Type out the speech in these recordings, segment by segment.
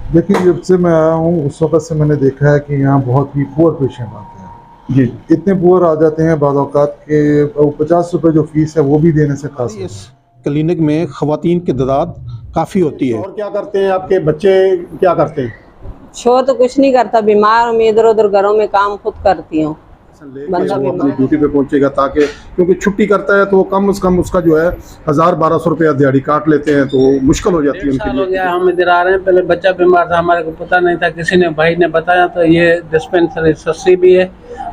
देखिए, जब से मैं आया हूँ उस वक़्त से मैंने देखा है कि यहाँ बहुत ही पुअर पेशेंट आते हैं। जी। इतने पुअर आ जाते हैं बाद औक़ात के ₹50 जो फ़ीस है वो भी देने से कासिर इस है। क्लिनिक में ख़वातीन की तादाद काफ़ी होती है। और क्या करते हैं आपके बच्चे, क्या करते हैं? शो तो कुछ नहीं करता, बीमार मैं इधर उधर घरों में काम खुद करती हूँ। बंदा वो अपनी बीमार ड्यूटी पे पहुंचेगा ताकि, क्योंकि छुट्टी करता है तो कम से कम उसका जो है 1000-1200 रुपया दिहाड़ी काट लेते हैं, तो मुश्किल हो जाती है 1.5 उनके साल हो लिए। गया हम इधर आ रहे हैं। पहले बच्चा बीमार था, हमारे को पता नहीं था, किसी ने भाई ने बताया तो ये डिस्पेंसरी सस्ती भी है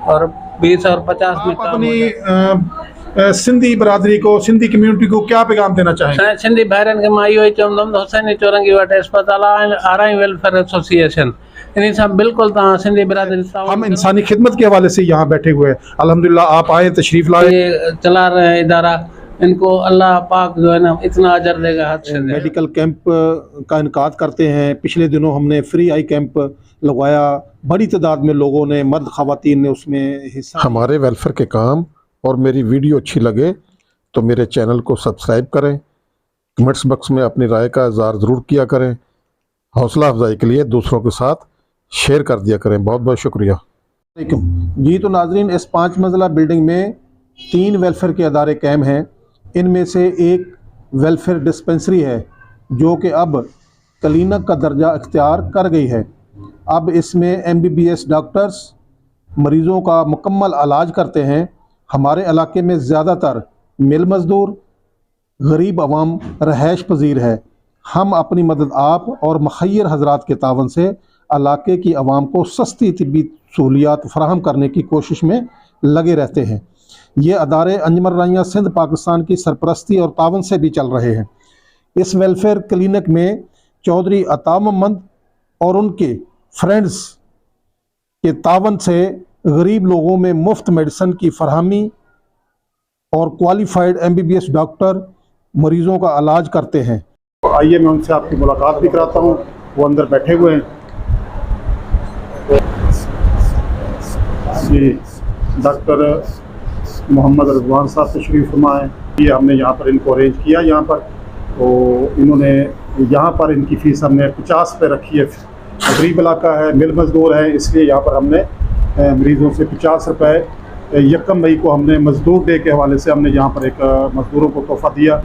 और 20 और 50 में आप काम हो अपनी जाता सिंधी बरादरी को, सिंधी कम्युनिटी को क्या पैगाम देना चाहेंगे? है। सिंधी भाइरन के माई हुई चमदम हुसैनी चौरंगी वाटे अस्पताल आरई वेलफेयर एसोसिएशन इन सब बिल्कुल तव्हां सिंधी बिरादरी हम इंसानी खिदमत के हवाले से यहाँ बैठे हुए हैं। अल्हम्दुलिल्लाह आप आए, तशरीफ लाए। ये चला रहे हैं इदारा, इनको अल्लाह पाक जो है ना इतना अजर देगा हद से। मेडिकल कैंप का इनकाद करते हैं। पिछले दिनों हमने फ्री आई कैंप लगवाया, बड़ी तादाद में लोगों ने, मर्द ख़वातीन ने उसमें हिस्सा। हमारे वेलफेयर के काम और मेरी वीडियो अच्छी लगे तो मेरे चैनल को सब्सक्राइब करें, कमेंट्स बॉक्स में अपनी राय का इज़हार ज़रूर किया करें। हौसला अफजाई के लिए दूसरों के साथ शेयर कर दिया करें। बहुत बहुत शुक्रिया। जी तो नाजरीन, इस 5 मंजिला बिल्डिंग में 3 वेलफेयर के अदारे कायम हैं। इनमें से एक वेलफेयर डिस्पेंसरी है जो कि अब क्लिनिक का दर्जा इख्तियार कर गई है। अब इसमें MBBS डॉक्टर्स मरीज़ों का मुकम्मल इलाज करते हैं। हमारे इलाके में ज़्यादातर मिल मज़दूर, गरीब अवाम रहायश पजीर है। हम अपनी मदद आप और मुखय्यर हजरात के तावन से इलाके की आवाम को सस्ती तिब्बी सहूलियात फराहम करने की कोशिश में लगे रहते हैं। ये अदारे अंजुमन राइयाँ सिंध पाकिस्तान की सरपरस्ती और तावन से भी चल रहे हैं। इस वेलफेयर क्लिनिक में चौधरी अता मोहम्मद और उनके फ्रेंड्स के तावन से गरीब लोगों में मुफ्त मेडिसिन की फरहमी और क्वालिफाइड MBBS डॉक्टर मरीज़ों का इलाज करते हैं। आइए मैं उनसे आपकी मुलाकात भी कराता हूँ, वो अंदर बैठे हुए हैं। जी, डॉक्टर मोहम्मद रिजवान साहब तशरीफ़ फरमा है। ये हमने यहाँ पर इनको अरेंज किया यहाँ पर, तो इन्होंने यहाँ पर इनकी फ़ीस हमने 50 पे रखी है। गरीब इलाका है, मिल मज़दूर है, इसलिए यहाँ पर हमने मरीज़ों से 50 रुपये 1 मई को हमने मज़दूर डे के हवाले से हमने यहाँ पर एक मज़दूरों को तोहफ़ा दिया।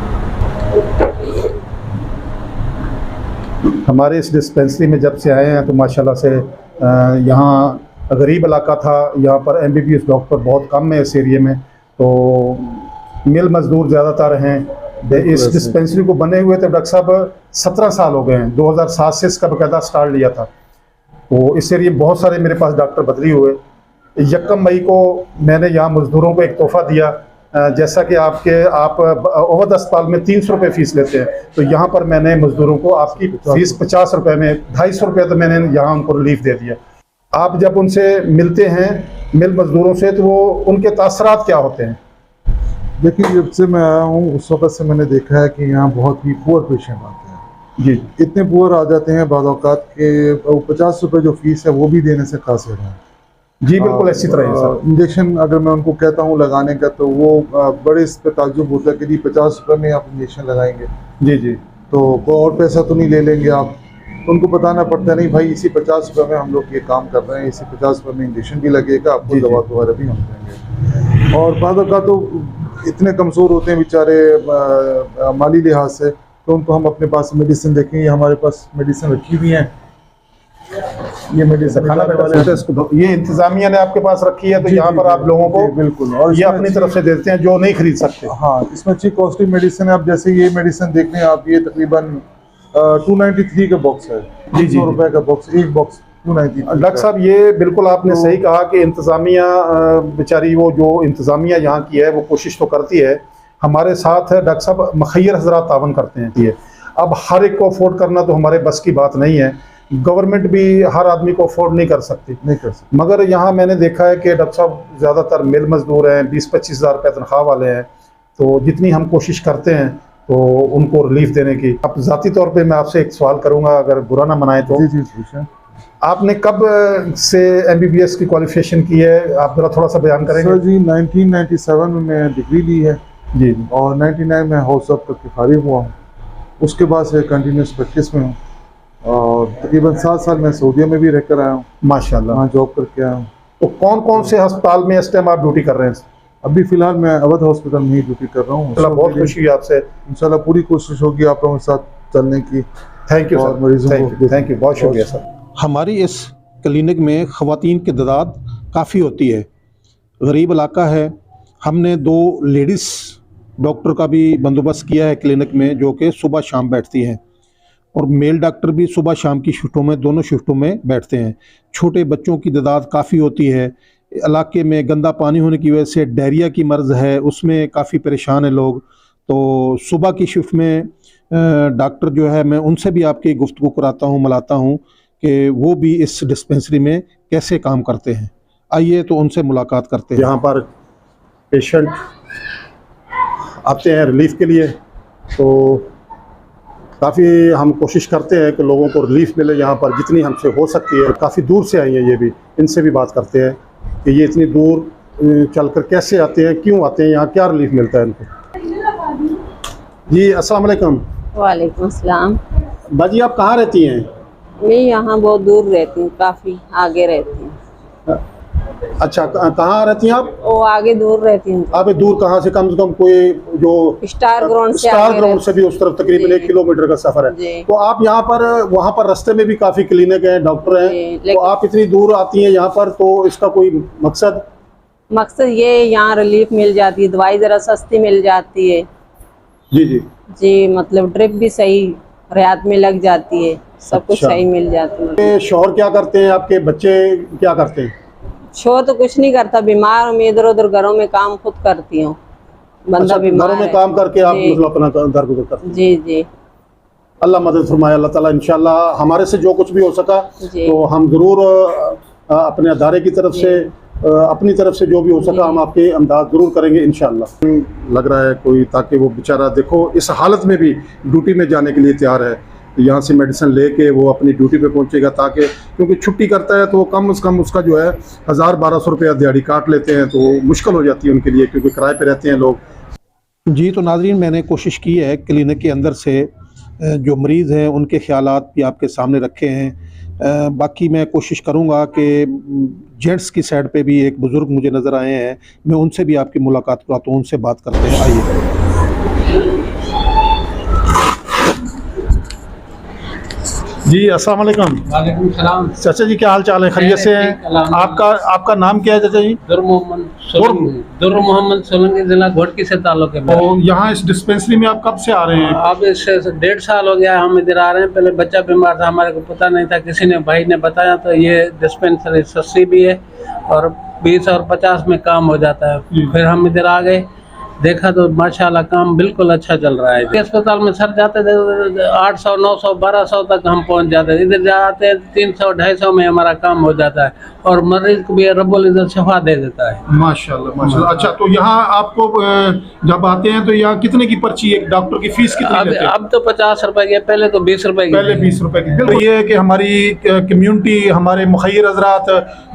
हमारे इस डिस्पेंसरी में जब से आए हैं तो माशाल्लाह से यहाँ गरीब इलाका था, यहाँ पर MBBS डॉक्टर बहुत कम है इस एरिए में, तो मिल मज़दूर ज़्यादातर हैं। इस डिस्पेंसरी को बने हुए तो डॉक्टर साहब 17 साल हो गए हैं। 2007 से इसका बाकायदा स्टार्ट लिया था। तो इस एरिए में बहुत सारे मेरे पास डॉक्टर बदली हुए। 1 मई को मैंने यहाँ मज़दूरों को एक तोहफ़ा दिया। जैसा कि आप ओवद अस्पताल में 300 रुपये फ़ीस लेते हैं, तो यहाँ पर मैंने मज़दूरों को आपकी फ़ीस 50 रुपये में 250 रुपये तो मैंने यहाँ उनको रिलीफ दे दिया। आप जब उनसे मिलते हैं मिल मज़दूरों से तो वो उनके तासरात क्या होते हैं? देखिए, जब से मैं आया हूँ उस वक़्त से मैंने देखा है कि यहाँ बहुत ही पुअर पेशेंट आते हैं। जी। इतने पुअर आ जाते हैं बाद औक़ात के ₹50 जो फ़ीस है वो भी देने से कासिर हैं। जी बिल्कुल ऐसी तरह है सर। इंजेक्शन अगर मैं उनको कहता हूँ लगाने का तो वो बड़े इस पर ताज्जुब होता है कि जी ₹50 में आप इंजेक्शन लगाएंगे। जी जी। तो कोई और पैसा तो नहीं ले लेंगे आप? उनको बताना पड़ता है नहीं भाई, इसी ₹50 में हम लोग ये काम कर रहे हैं, इसी ₹50 में इंजेक्शन भी लगेगा, आपको दवा वगैरह भी हम देंगे। और बाद का तो इतने कमज़ोर होते हैं बेचारे माली लिहाज से, तो उनको हम अपने पास मेडिसिन देखें, ये हमारे पास मेडिसिन रखी हुई हैं। ये मेडिसिन खाना ये इंतजामिया ने आपके पास रखी है, तो यहाँ पर आप लोगों को बिल्कुल और ये अपनी तरफ से देते हैं जो नहीं खरीद सकते। हाँ, इसमें अच्छी कॉस्टली मेडिसिन है। आप जैसे ये मेडिसिन देख लें आप, ये तकरीबन 293 का बॉक्स है। जी जी। ₹100 का बॉक्स, एक बॉक्स 293। डॉक्टर साहब ये बिल्कुल आपने सही कहा कि इंतजामिया बेचारी, वो जो इंतजामिया यहाँ की है वो कोशिश तो करती है, हमारे साथ है डॉक्टर साहब मुखय्यर हजरात तावन करते हैं। ये अब हर एक को अफोर्ड करना तो हमारे बस की बात नहीं है, गवर्नमेंट भी हर आदमी को अफोर्ड नहीं कर सकती। मगर यहाँ मैंने देखा है कि डॉक्टर साहब ज़्यादातर मिल मज़दूर हैं, 20-25 हज़ार रुपये तनख्वाह वाले हैं, तो जितनी हम कोशिश करते हैं तो उनको रिलीफ देने की। अब ज़ाती तौर पे मैं आपसे एक सवाल करूँगा, अगर बुरा ना मनाए तो। जी पूछें। आपने कब से MBBS की क्वालिफिकेशन की है, आप जरा थोड़ा सा बयान करेंगे? सर जी 1997 में मैं डिग्री ली है जी, और 99 में हाउस ऑफ करके फारिग हुआ हूँ। उसके बाद से कंटिन्यूस प्रैक्टिस में हूँ। और तकरीबन 7 साल मैं सऊदीया में भी रहकर आया हूँ, माशाल्लाह। वहाँ जॉब करके आया हूँ। तो कौन कौन से अस्पताल में इस टाइम आप ड्यूटी कर रहे हैं? अभी फ़िलहाल मैं अवध हॉस्पिटल में ही ड्यूटी कर रहा हूँ। चला, बहुत खुशी है आपसे। इंशाल्लाह पूरी कोशिश होगी आप लोगों के साथ चलने की। थैंक यू और सर, मरीजों को थैंक यू, बहुत शुक्रिया सर। हमारी इस क्लिनिक में ख़वातीन की तादाद काफ़ी होती है, गरीब इलाका है। हमने 2 लेडीज़ डॉक्टर का भी बंदोबस्त किया है क्लिनिक में, जो कि सुबह शाम बैठती हैं, और मेल डॉक्टर भी सुबह शाम की शिफ्टों में, दोनों शिफ्टों में बैठते हैं। छोटे बच्चों की तादाद काफ़ी होती है। इलाके में गंदा पानी होने की वजह से डायरिया की मर्ज़ है, उसमें काफ़ी परेशान है लोग। तो सुबह की शिफ्ट में डॉक्टर जो है, मैं उनसे भी आपकी गुफ्तगू कराता हूँ, मिलाता हूँ कि वो भी इस डिस्पेंसरी में कैसे काम करते हैं। आइए तो उनसे मुलाकात करते हैं। यहाँ पर पेशेंट आते हैं रिलीफ के लिए, तो काफ़ी हम कोशिश करते हैं कि लोगों को रिलीफ मिले यहाँ पर जितनी हमसे हो सकती है। काफ़ी दूर से आई हैं ये भी, इनसे भी बात करते हैं कि ये इतनी दूर चलकर कैसे आते हैं, क्यों आते हैं, यहाँ क्या रिलीफ मिलता है इनको। जी अस्सलाम वालेकुम। वालेकुम अस्सलाम। बाजी आप कहाँ रहती हैं? मैं यहाँ बहुत दूर रहती हूँ, काफ़ी आगे रहती हूँ। अच्छा, कहाँ रहती हैं आप? वो आगे दूर रहती हूँ, आप दूर कहाँ से? कम कोई जो स्टार ग्राउंड से स्टार आगे ग्राउंड से भी उस तरफ तकरीबन जी। 1 किलोमीटर का सफर है। जी। तो आप यहाँ पर, वहाँ पर रास्ते में भी काफी क्लिनिक है, डॉक्टर जी, हैं, तो लेकिन- आप इतनी दूर आती हैं यहाँ पर, तो इसका कोई मकसद? मकसद ये यहाँ रिलीफ मिल जाती है, दवाई ज़रा सस्ती मिल जाती है जी जी। जी, मतलब ड्रिप भी सही रियायत में लग जाती है, सब कुछ अच्छा। सही मिल जाती है। ये शौहर क्या करते हैं, आपके बच्चे क्या करते हैं? शोर तो कुछ नहीं करता, बीमार हूँ मैं, इधर उधर घरों में काम खुद करती हूँ। बंदा अच्छा, बीमार घरों में है। काम करके आप जी। मतलब अपना दर गुजर करते हैं। जी जी अल्लाह मदद फरमाए, अल्लाह ताला इंशाल्लाह हमारे से जो कुछ भी हो सका जी। तो हम ज़रूर अपने अदारे की तरफ से, अपनी तरफ से जो भी हो सका हम आपकी इमदाद ज़रूर करेंगे इंशाल्लाह। लग रहा है कोई, ताकि वो बेचारा देखो इस हालत में भी ड्यूटी में जाने के लिए तैयार है। यहाँ से मेडिसिन लेके वो अपनी ड्यूटी पे पहुँचेगा, ताकि क्योंकि छुट्टी करता है तो कम से कम उसका जो है 1000-1200 रुपया दिहाड़ी काट लेते हैं, तो मुश्किल हो जाती है उनके लिए, क्योंकि किराए पे रहते हैं लोग। जी तो नाज़रीन, मैंने कोशिश की है क्लिनिक के अंदर से जो मरीज़ हैं उनके ख़यालात भी आपके सामने रखे हैं। बाकी मैं कोशिश करूँगा कि जेंट्स की साइड पे भी एक बुज़ुर्ग मुझे नज़र आए हैं, मैं उनसे भी आपकी मुलाकात कराता हूँ, उनसे बात करते हैं। आइए। जी अस्सलाम वालेकुम। वालेकुम सलाम। चाचा जी क्या हाल चाल है, खैरियत से हैं? ठीक, अल्हम्दुलिल्लाह। आपका नाम क्या है चाचा जी? दुर मोहम्मद सोलंकी, जिला घोटकी से ताल्लुक़ है। तो यहाँ इस डिस्पेंसरी में आप कब से आ रहे हैं? अब इससे 1.5 साल हो गया हम इधर आ रहे हैं। पहले बच्चा बीमार था, हमारे को पता नहीं था, किसी ने भाई ने बताया, तो ये डिस्पेंसरी सस्ती भी है और 20 और 50 में काम हो जाता है। फिर हम इधर आ गए, देखा तो माशाल्लाह काम बिल्कुल अच्छा चल रहा है। अस्पताल में सर जाते थे 800, 900, 1200 तक हम पहुंच जाते थे। इधर जाते हैं 300, 250 में हमारा काम हो जाता है और मरीज को भी रब्बुल इज़्ज़त शफा दे देता है। माशाल्लाह माशाल्लाह। अच्छा, तो यहाँ आपको जब आते हैं तो यहाँ कितने की पर्ची, एक डॉक्टर की फीस कितनी लेते हैं? अब तो 50 रुपए की है, पहले तो 20 रुपए की पहले थी। 20 रुपए की। तो ये है कि हमारी कम्युनिटी, हमारे मुखैर हजरात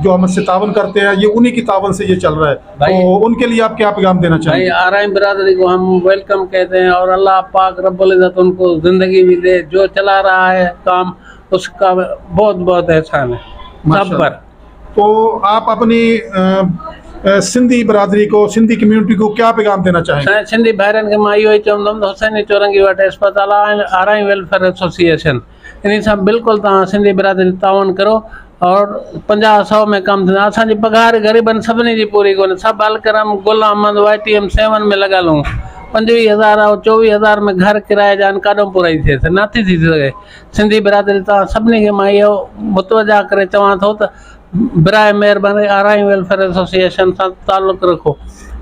जो हमसे तावन करते हैं, ये उन्हीं की तावन से ये चल रहा है, भाई- तो उनके लिए आप क्या पैगाम देना भाई चाहेंगे? आराम बिरादरी को हम वेलकम कहते हैं और अल्लाह पाक रब्बुल इज़्ज़त उनको ज़िंदगी भी दे। जो चला रहा है काम उसका बहुत बहुत एहसान है सब माशाल्लाह। पर। तो आप अपनी सिंधी बरादरी को, सिंधी कम्युनिटी को क्या पैगाम देना चाहेंगे? सिंधी भाइरनि खे मां इहो ई चवंदुमि त हुसैनी चौरंगी वटि अस्पताल आराई वेलफेयर एसोसिएशन, इन सां बिल्कुलु तव्हां सिंधी बिरादरी ताउन करो और 50-100 में कम थींदा। असांजी पघार ग़रीबनि सभिनी जी पूरी कोन्हे। सभु अलकरम, गुल अहमद, YTM 7 में लॻल हूं। 25,000 और 24,000 में घर किराए जा काॾों पूरी थिए, नथी थी सघे। सिंधी बिरादरी तव्हां सभिनी खे मां इहो मुतवजा करे चवां थो त बिराए महिरबानी आराई वेलफेयर एसोसिएशन सां ताल्लुक़ु रखो,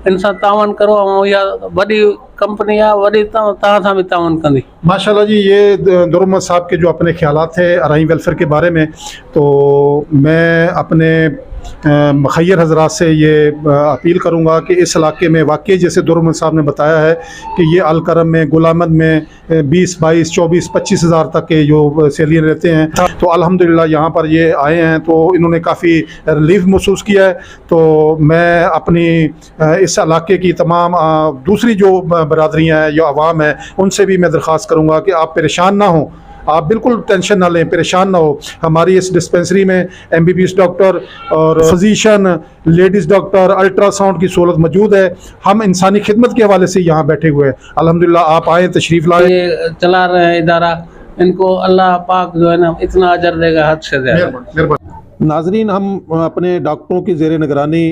इन सां तावन करो ऐं इहा वॾी कंपनी आहे, वॾी तव्हां सां बि तावन कंदी। माशाल्लाह जी, ये दुर मोहम्मद साहब के जो अपने ख्यालात थे अराई वेलफेयर के बारे में, तो मैं अपने मुखैर हजरात से ये अपील करूँगा कि इस इलाके में वाकई जैसे दुर मोहम्मद साहब ने बताया है कि ये अलकरम में, गुल अहमद में 20, 22, 24, 25 हज़ार तक के जो सैलियन रहते हैं, तो अल्हम्दुलिल्लाह यहाँ पर ये आए हैं तो इन्होंने काफ़ी रिलीफ महसूस किया है। तो मैं अपनी इस इलाके की तमाम दूसरी जो बरादरियाँ हैं या अवाम है, उनसे भी मैं दरख्वास्त करूँगा कि आप परेशान ना हों, आप बिल्कुल टेंशन ना लें, परेशान ना हो। हमारी इस डिस्पेंसरी में MBBS डॉक्टर और फिजिशियन, लेडीज़ डॉक्टर, अल्ट्रासाउंड की सहूलत मौजूद है। हम इंसानी खिदमत के हवाले से यहाँ बैठे हुए हैं। अल्हम्दुलिल्लाह आप आए, तशरीफ़ लाए। ये चला रहे हैं इदारा, इनको अल्लाह पाक जो है ना इतना अजर देगा हद से ज़्यादा। मेहरबानी। नाजरीन, हम अपने डॉक्टरों की ज़ेर निगरानी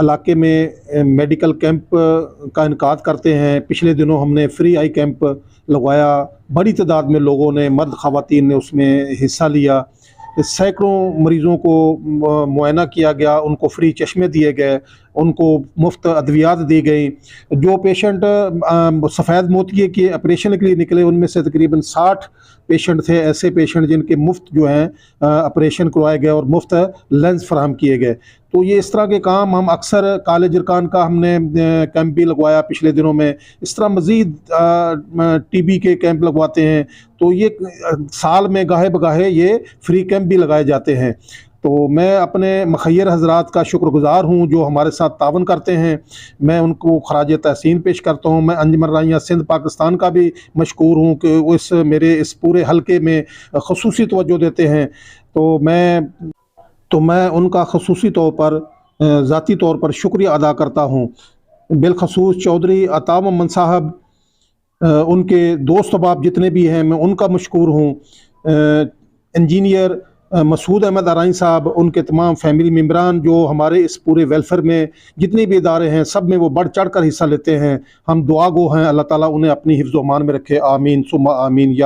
इलाके में मेडिकल कैंप का इनकाद करते हैं। पिछले दिनों हमने फ्री आई कैंप लगवाया, बड़ी तादाद में लोगों ने, मर्द ख़वातीन ने उसमें हिस्सा लिया। सैकड़ों मरीज़ों को मुआयना किया गया, उनको फ्री चश्मे दिए गए, उनको मुफ्त अद्वियात दी गई। जो पेशेंट सफ़ेद मोतिये के ऑपरेशन के लिए निकले, उनमें से तकरीबन 60 पेशेंट थे ऐसे पेशेंट जिनके मुफ्त जो हैं ऑपरेशन करवाए गए और मुफ्त लेंस फराहम किए गए। तो ये इस तरह के काम हम अक्सर कॉलेज अरकान का हमने कैंप भी लगवाया पिछले दिनों में। इस तरह मज़ीद TB के कैंप लगवाते हैं। तो ये साल में गाहे बगाहे ये फ्री कैंप भी लगाए जाते हैं। तो मैं अपने मखैर हज़रात का शुक्रगुज़ार हूँ जो हमारे साथ तावन करते हैं। मैं उनको खराज तहसीन पेश करता हूँ। मैं अंजुमन राइयाँ सिंध पाकिस्तान का भी मशकूर हूँ कि वो मेरे इस पूरे हलके में ख़ुसूसी तवज्जो देते हैं। तो मैं उनका ख़ुसूसी तौर पर ज़ाती तौर पर शुक्रिया अदा करता हूँ। बिलखसूस चौधरी अता मोहम्मद साहब, उनके दोस्त अहबाब जितने भी हैं, मैं उनका मशकूर हूँ। इंजीनियर मसूद अहमद आराई साहब, उनके तमाम फैमिली मेम्बरान जो हमारे इस पूरे वेलफेयर में जितने भी इदारे हैं सब में वो बढ़ चढ़ कर हिस्सा लेते हैं। हम दुआ गो हैं, अल्लाह ताला उन्हें अपनी हिफ्ज़-ओ-अमान में रखे। आमीन सुम्मा आमीन। या